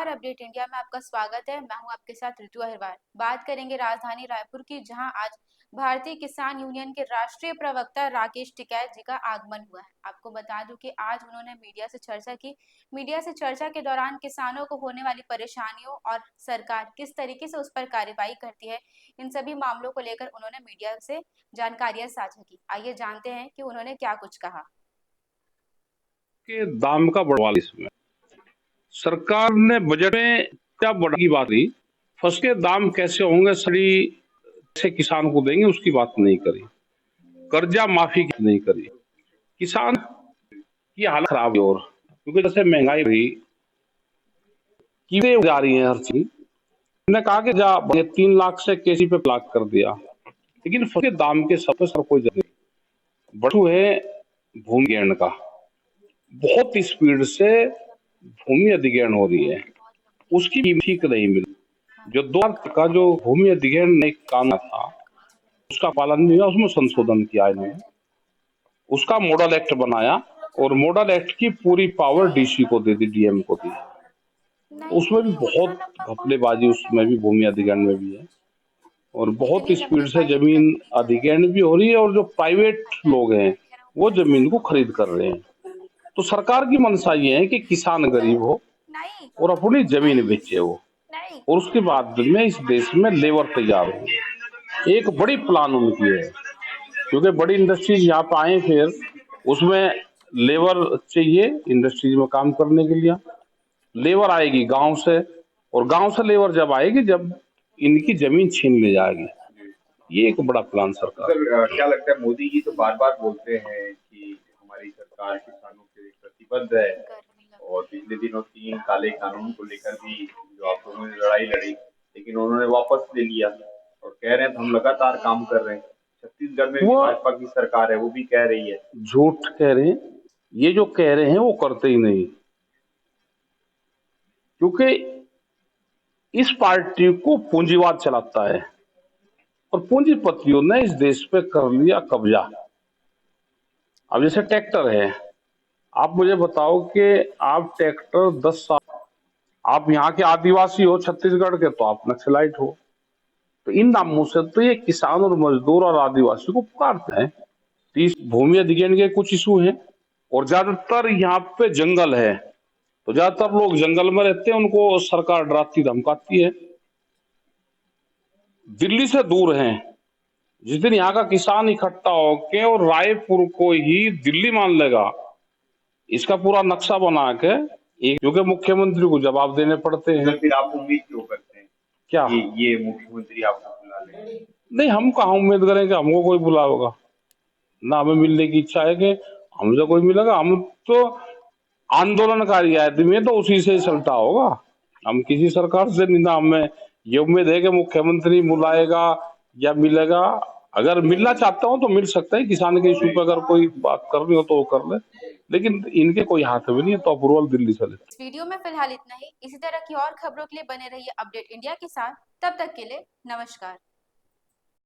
नमस्कार, update India में आपका स्वागत है। मैं हूं आपके साथ ऋतु अहिरवार। बात करेंगे राजधानी रायपुर की, जहां आज भारतीय किसान यूनियन के राष्ट्रीय प्रवक्ता राकेश टिकैत जी का आगमन हुआ है। आपको बता दूं कि आज उन्होंने मीडिया से चर्चा की। मीडिया से चर्चा के दौरान किसानों को होने वाली परेशानियों और सरकार किस तरीके से उस पर कार्यवाही करती है, इन सभी मामलों को लेकर उन्होंने मीडिया से जानकारियां साझा की। आइए जानते हैं कि उन्होंने क्या कुछ कहा। के दाम का बढ़वा इसमें सरकार ने बजट में क्या बढ़ी बात की, फसल के दाम कैसे होंगे, सड़ी कैसे किसान को देंगे, उसकी बात नहीं करी। कर्जा माफी की नहीं करी। किसान की हालत खराब है। और क्योंकि जैसे महंगाई रही, कीमतें जा रही हैं हर चीज। ने कहा कि जा 3 लाख से केसी पे लाख कर दिया, लेकिन फसल के दाम के सब पे सर कोई जगह नहीं। बढ़ू है भूमि अधिग्रहण का, बहुत स्पीड से भूमि अधिग्रहण हो रही है, उसकी कीमत ठीक नहीं मिली। जो 2 लाख का जो भूमि अधिग्रहण नहीं कानून था, उसका पालन नहीं हुआ, उसमें संशोधन किया इन्होंने, उसका मॉडल एक्ट बनाया और मॉडल एक्ट की पूरी पावर डीसी को दे दी, डीएम को दी। उसमें भी बहुत घपलेबाजी, उसमें भी भूमि अधिग्रहण में भी है, और बहुत स्पीड से जमीन अधिग्रहण भी हो रही है, और जो प्राइवेट लोग हैं वो जमीन को खरीद कर रहे हैं। तो सरकार की मंशा ये है कि किसान गरीब हो और अपनी जमीन बेचे वो, और उसके बाद में इस देश में लेबर तैयार हो। एक बड़ी प्लान उनकी है, क्योंकि बड़ी इंडस्ट्रीज यहाँ पे आए, फिर उसमें लेबर चाहिए इंडस्ट्रीज में काम करने के लिए। लेबर आएगी गांव से, और गांव से लेबर जब आएगी जब इनकी जमीन छीन ले जाएगी। ये एक बड़ा प्लान सरकार। क्या लगता है, मोदी जी तो बार बार बोलते हैं कि हमारी सरकार किसानों के लिए प्रतिबद्ध है, और पिछले दिनों 3 काले कानून को लेकर भी जो आप लोगों ने लड़ाई लड़ी, लेकिन उन्होंने वापस ले लिया और कह रहे हैं हम लगातार काम कर रहे हैं। छत्तीसगढ़ में भी भाजपा की सरकार है, वो भी कह रही है। झूठ कह रहे हैं, ये जो कह रहे हैं वो करते ही नहीं, क्योंकि इस पार्टी को पूंजीवाद चलाता है, और पूंजीपतियों ने इस देश पे कर लिया कब्जा। अब जैसे ट्रैक्टर है, आप मुझे बताओ कि आप ट्रैक्टर 10 साल, आप यहाँ के आदिवासी हो छत्तीसगढ़ के तो आप नक्सलाइट हो, तो इन नामों से तो ये किसान और मजदूर और आदिवासी को पुकारते हैं। तो इस भूमि अधिग्रहण के कुछ इशू हैं, और ज्यादातर यहाँ पे जंगल है, तो ज्यादातर लोग जंगल में रहते हैं, उनको सरकार डराती धमकाती है। दिल्ली से दूर हैं। जिस दिन यहाँ का किसान इकट्ठा होके और रायपुर को ही दिल्ली मान लेगा, इसका पूरा नक्शा बना के, क्योंकि मुख्यमंत्री को जवाब देने पड़ते हैं। फिर आप उम्मीद क्यों करते हैं क्या ये मुख्यमंत्री आपको बुला ले? नहीं, हम कहाँ उम्मीद करेंगे हमको कोई बुलाएगा, ना हमें मिलने की इच्छा है कि हमसे कोई मिलेगा। हम तो आंदोलनकारी आदमी है, तो उसी से चलता होगा। हम किसी सरकार से नहीं, ना हमें ये उम्मीद है कि मुख्यमंत्री बुलाएगा या मिलेगा। अगर मिलना चाहता हूं तो मिल सकता है, किसान के इशू पे अगर कोई बात करनी हो तो वो कर ले, लेकिन इनके कोई हाथ में नहीं है, तो अप्रूवल दिल्ली से ले। इस वीडियो में फिलहाल इतना ही। इसी तरह की और खबरों के लिए बने रहिए अपडेट इंडिया के साथ। तब तक के लिए नमस्कार।